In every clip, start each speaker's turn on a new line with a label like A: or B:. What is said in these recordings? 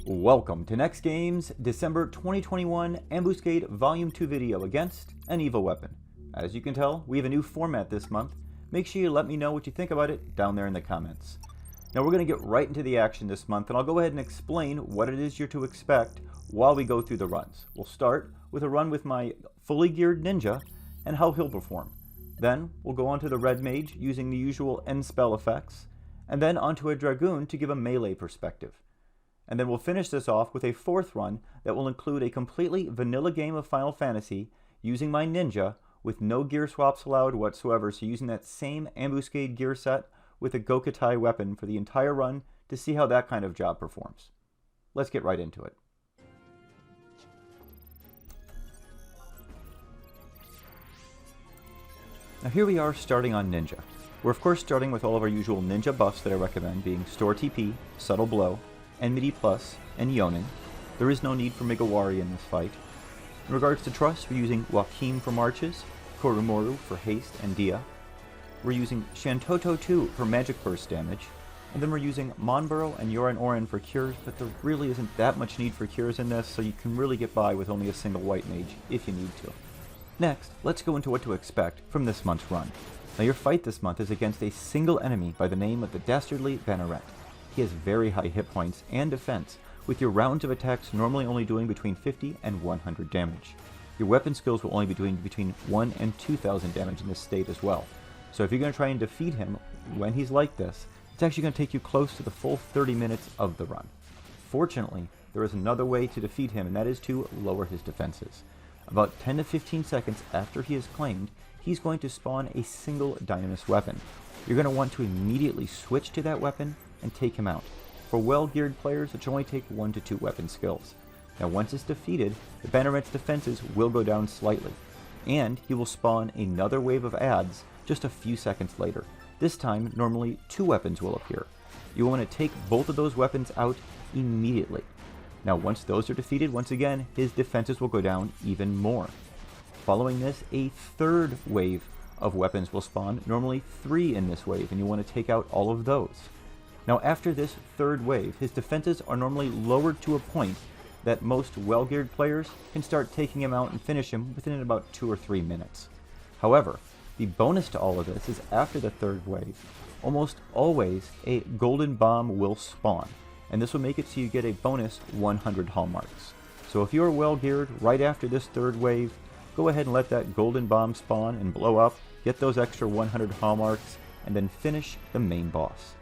A: Welcome to NEXTGames December 2021 Ambuscade Volume 2 video against an evil weapon. As you can tell, we have a new format this month. Make sure you let me know what you think about it down there in the comments. Now we're going to get right into the action this month, and I'll go ahead and explain what it is you're to expect while we go through the runs. We'll start with a run with my fully geared ninja and how he'll perform. Then we'll go on to the red mage using the usual end spell effects, and then onto a dragoon to give a melee perspective. And then we'll finish this off with a fourth run that will include a completely vanilla game of Final Fantasy using my ninja with no gear swaps allowed whatsoever, so using that same Ambuscade gear set with a Gokutai weapon for the entire run to see how that kind of job performs. Let's get right into it. Now here we are starting on ninja. We're of course starting with all of our usual ninja buffs that I recommend, being Store TP, Subtle Blow, Enmity Plus, and Yonin. There is no need for Migawari in this fight. In regards to Trust, we're using Joachim for Marches, Korumoru for Haste and Dia. We're using Shantoto 2 for Magic Burst damage, and then we're using Monboro and Yoran Oren for cures, but there really isn't that much need for cures in this, so you can really get by with only a single white mage if you need to. Next, let's go into what to expect from this month's run. Now your fight this month is against a single enemy by the name of the Dastardly Banneret. He has very high hit points and defense, with your rounds of attacks normally only doing between 50 and 100 damage. Your weapon skills will only be doing between 1 and 2,000 damage in this state as well. So if you're going to try and defeat him when he's like this, it's actually going to take you close to the full 30 minutes of the run. Fortunately, there is another way to defeat him, and that is to lower his defenses. About 10 to 15 seconds after he is claimed, he's going to spawn a single dynamis weapon. You're going to want to immediately switch to that weapon and take him out. For well-geared players, it should only take 1 to 2 weapon skills. Now once it's defeated, the Banneret's defenses will go down slightly, and he will spawn another wave of adds just a few seconds later. This time, normally 2 weapons will appear. You want to take both of those weapons out immediately. Now once those are defeated, once again, his defenses will go down even more. Following this, a third wave of weapons will spawn, normally 3 in this wave, and you want to take out all of those. Now after this third wave, his defenses are normally lowered to a point that most well-geared players can start taking him out and finish him within about 2 or 3 minutes. However, the bonus to all of this is after the third wave, almost always a golden bomb will spawn, and this will make it so you get a bonus 100 hallmarks. So if you are well-geared right after this third wave, go ahead and let that golden bomb spawn and blow up, get those extra 100 hallmarks, and then finish the main boss.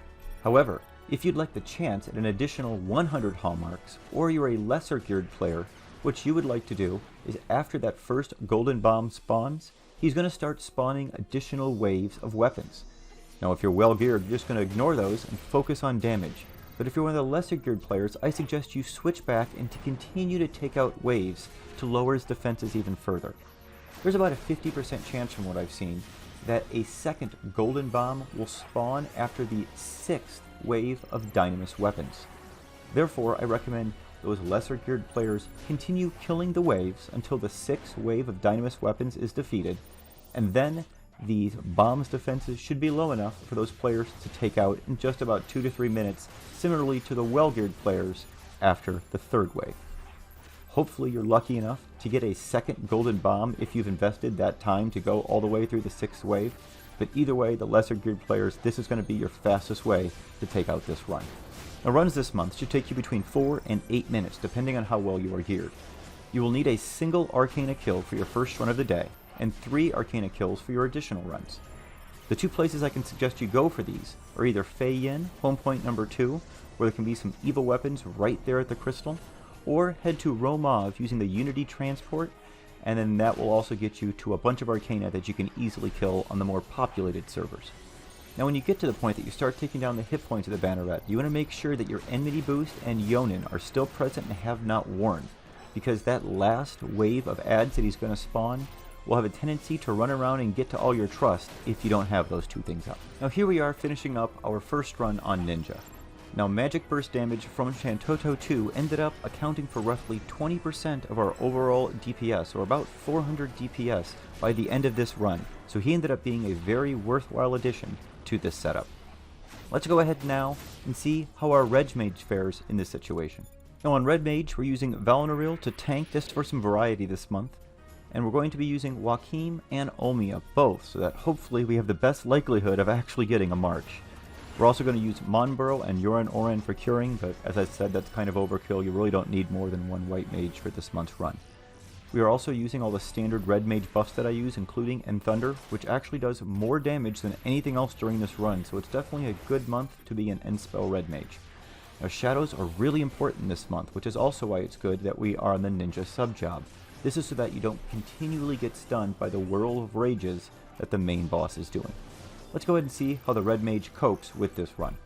A: However, if you'd like the chance at an additional 100 hallmarks, or you're a lesser geared player, what you would like to do is after that first golden bomb spawns, he's going to start spawning additional waves of weapons. Now if you're well geared, you're just going to ignore those and focus on damage. But if you're one of the lesser geared players, I suggest you switch back and to continue to take out waves to lower his defenses even further. There's about a 50% chance from what I've seen that a second golden bomb will spawn after the 6th wave of dynamis weapons. Therefore, I recommend those lesser geared players continue killing the waves until the 6th wave of dynamis weapons is defeated, and then the bomb's defenses should be low enough for those players to take out in just about 2 to 3 minutes, similarly to the well-geared players after the third wave. Hopefully you're lucky enough to get a second golden bomb if you've invested that time to go all the way through the 6th wave, but either way, the lesser geared players, this is going to be your fastest way to take out this run. Now runs this month should take you between 4 and 8 minutes depending on how well you are geared. You will need a single Arcana kill for your first run of the day, and 3 Arcana kills for your additional runs. The 2 places I can suggest you go for these are either Fei Yin, home point number 2, where there can be some evil weapons right there at the crystal, or head to Romov using the Unity transport, and then that will also get you to a bunch of Arcana that you can easily kill on the more populated servers. Now when you get to the point that you start taking down the hit points of the Banneret, you want to make sure that your Enmity Boost and Yonin are still present and have not worn, because that last wave of adds that he's going to spawn will have a tendency to run around and get to all your trust if you don't have those 2 things up. Now here we are finishing up our first run on Ninja. Now Magic Burst damage from Shantoto 2 ended up accounting for roughly 20% of our overall DPS, or about 400 DPS by the end of this run, so he ended up being a very worthwhile addition to this setup. Let's go ahead now and see how our Reg Mage fares in this situation. Now on Red Mage, we're using Valnaril to tank just for some variety this month, and we're going to be using Joachim and Omia both, so that hopefully we have the best likelihood of actually getting a March. We're also going to use Monborough and Yoran Oran for curing, but as I said, that's kind of overkill. You really don't need more than one White Mage for this month's run. We are also using all the standard Red Mage buffs that I use, including Thunder, which actually does more damage than anything else during this run, so it's definitely a good month to be an End-Spell Red Mage. Now shadows are really important this month, which is also why it's good that we are on the Ninja sub-job. This is so that you don't continually get stunned by the whirl of rages that the main boss is doing. Let's go ahead and see how the Red Mage copes with this run.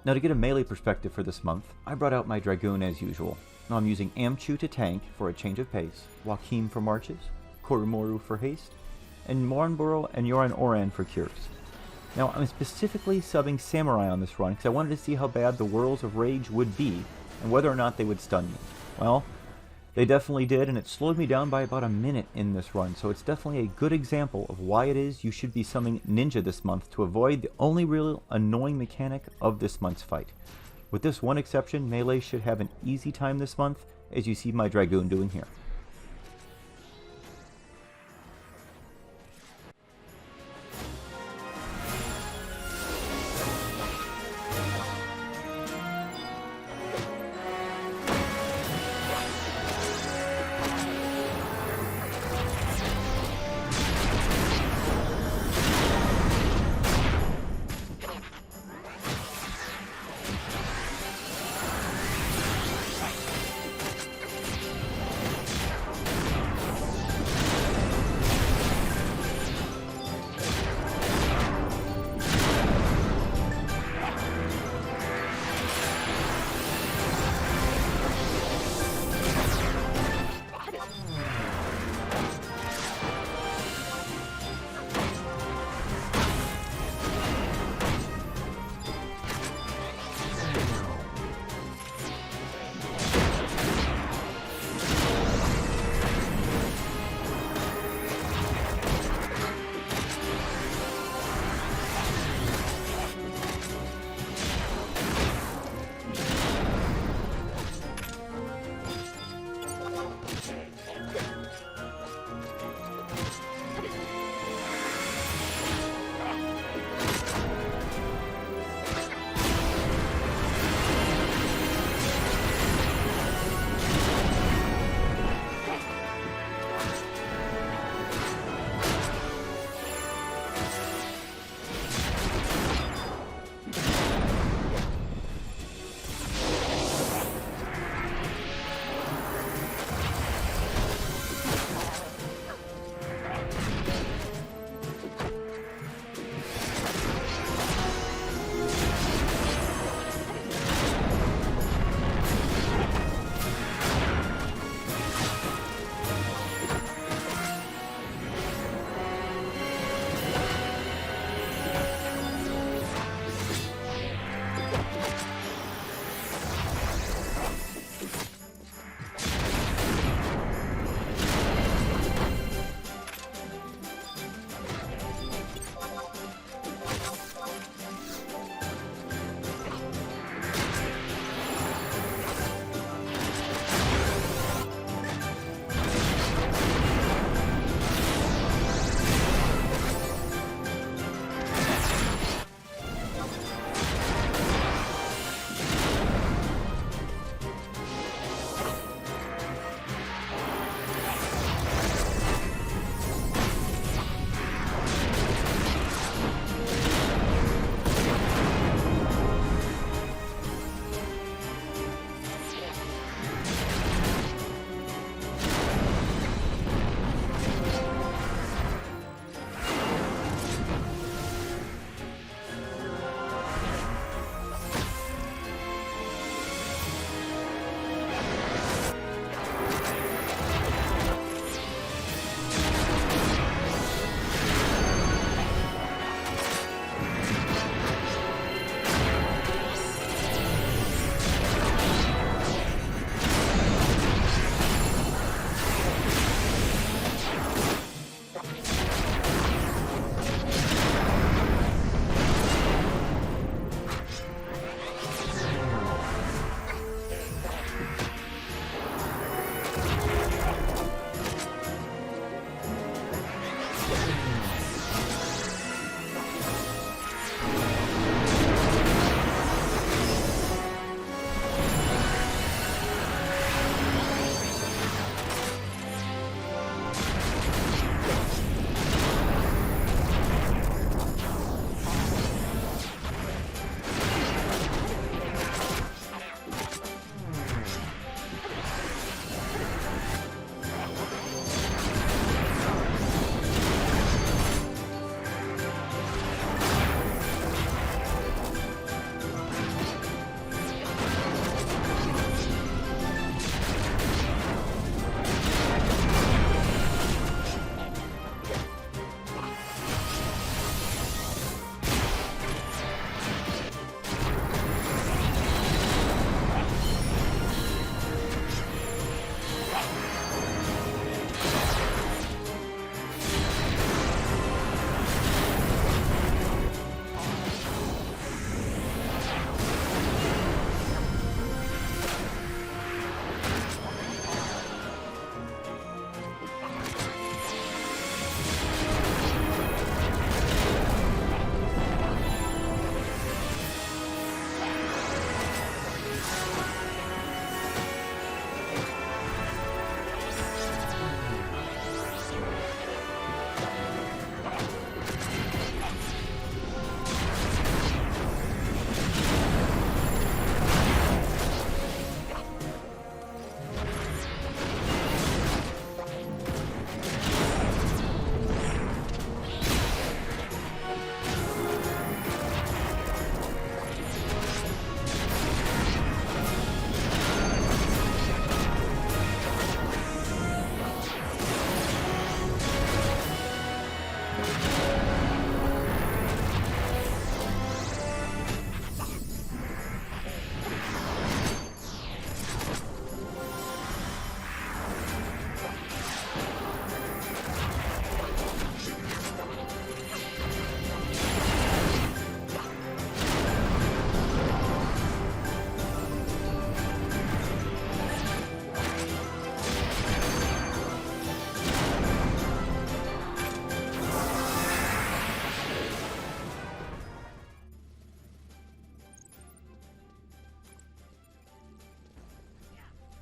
A: Now to get a melee perspective for this month, I brought out my Dragoon as usual. Now I'm using Amchu to tank for a change of pace, Joachim for marches, Koromoru for haste, and Monborough and Yoran Oran for cures. Now, I'm specifically subbing Samurai on this run because I wanted to see how bad the Whirls of Rage would be, and whether or not they would stun me. Well, they definitely did, and it slowed me down by about a minute in this run, so it's definitely a good example of why it is you should be summoning Ninja this month to avoid the only real annoying mechanic of this month's fight. With this one exception, melee should have an easy time this month, as you see my Dragoon doing here.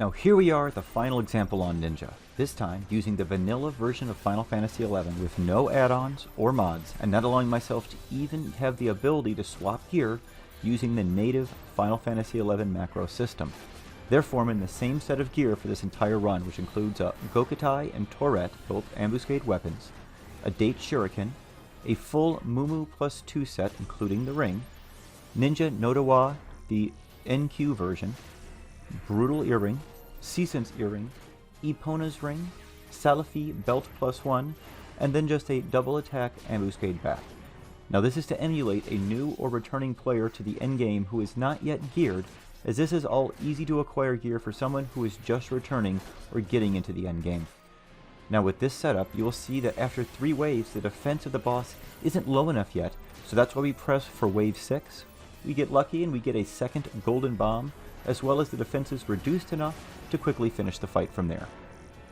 A: Now here we are at the final example on Ninja, this time using the vanilla version of Final Fantasy XI with no add-ons or mods, and not allowing myself to even have the ability to swap gear using the native Final Fantasy XI macro system. They're forming the same set of gear for this entire run, which includes a Gokutai and Tourette, both Ambuscade weapons, a Date Shuriken, a full Mumu plus 2 set including the ring, Ninja Nodowa, the NQ version, Brutal Earring, Season's Earring, Epona's Ring, Salafi Belt plus 1, and then just a double attack Ambuscade bat. Now this is to emulate a new or returning player to the endgame who is not yet geared, as this is all easy to acquire gear for someone who is just returning or getting into the endgame. Now with this setup, you will see that after 3 waves, the defense of the boss isn't low enough yet, so that's why we press for wave 6. We get lucky and we get a second golden bomb, as well as the defenses reduced enough to quickly finish the fight from there.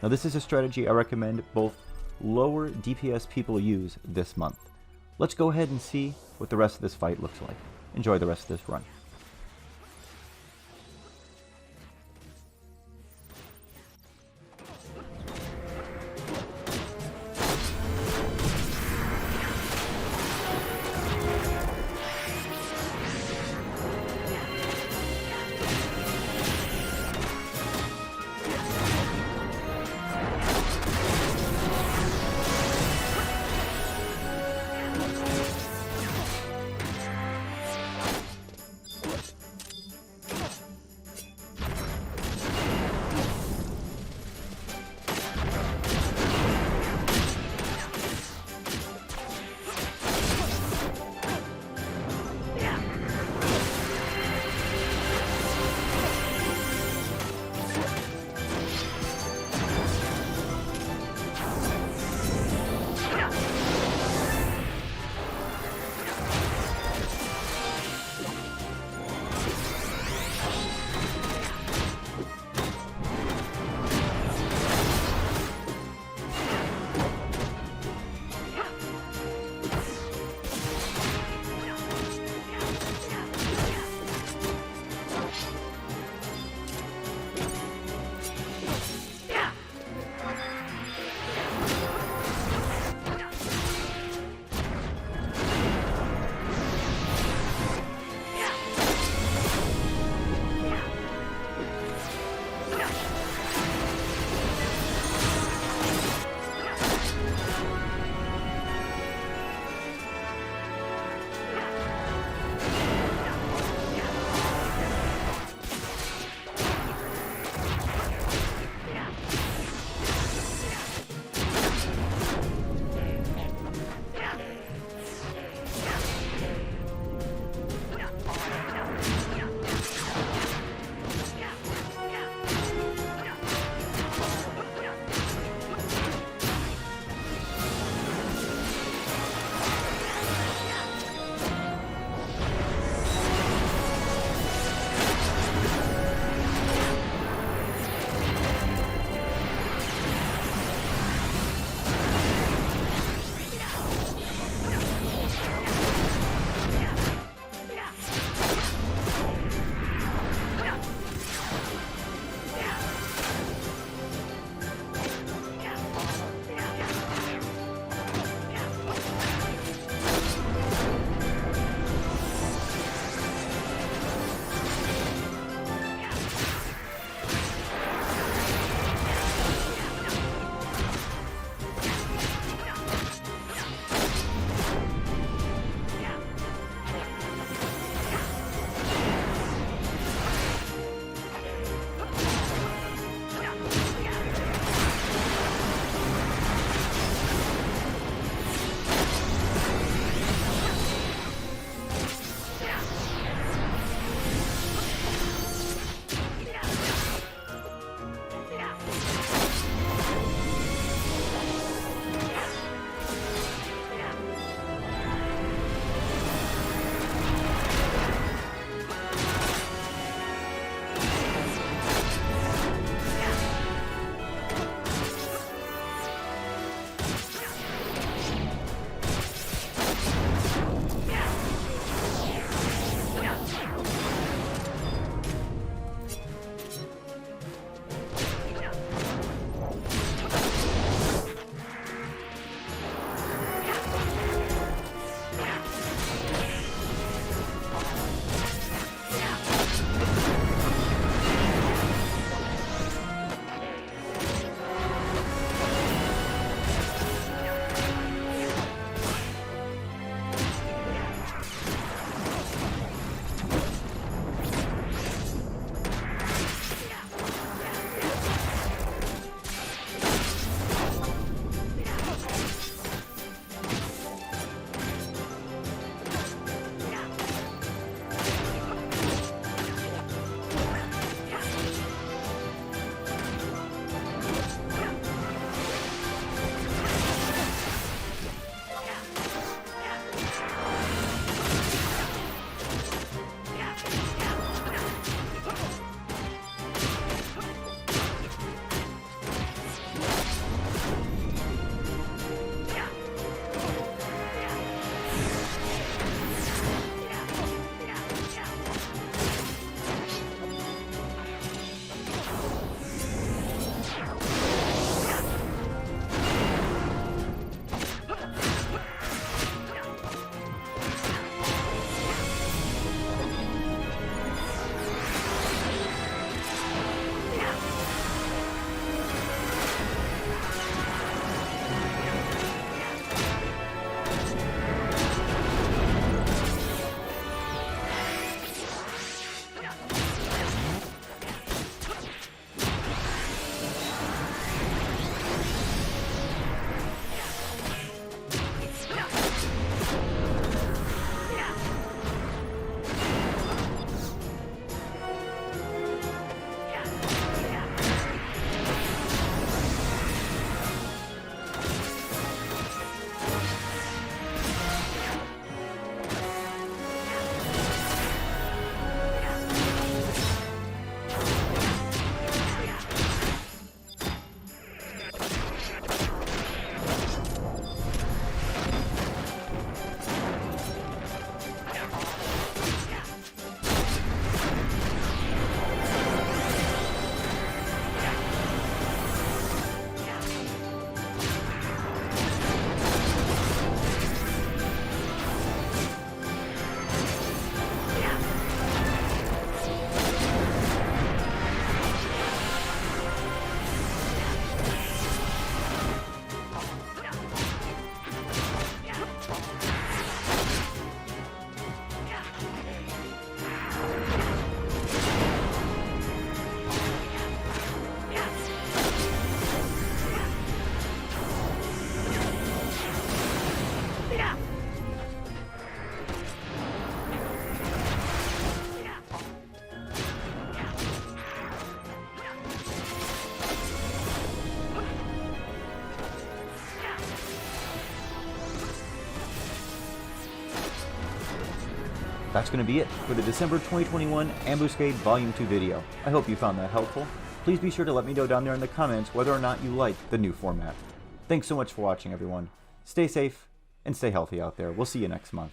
A: Now this is a strategy I recommend both lower DPS people use this month. Let's go ahead and see what the rest of this fight looks like. Enjoy the rest of this run. That's going to be it for the December 2021 Ambuscade Volume 2 video. I hope you found that helpful. Please be sure to let me know down there in the comments whether or not you like the new format. Thanks so much for watching, everyone. Stay safe and stay healthy out there. We'll see you next month.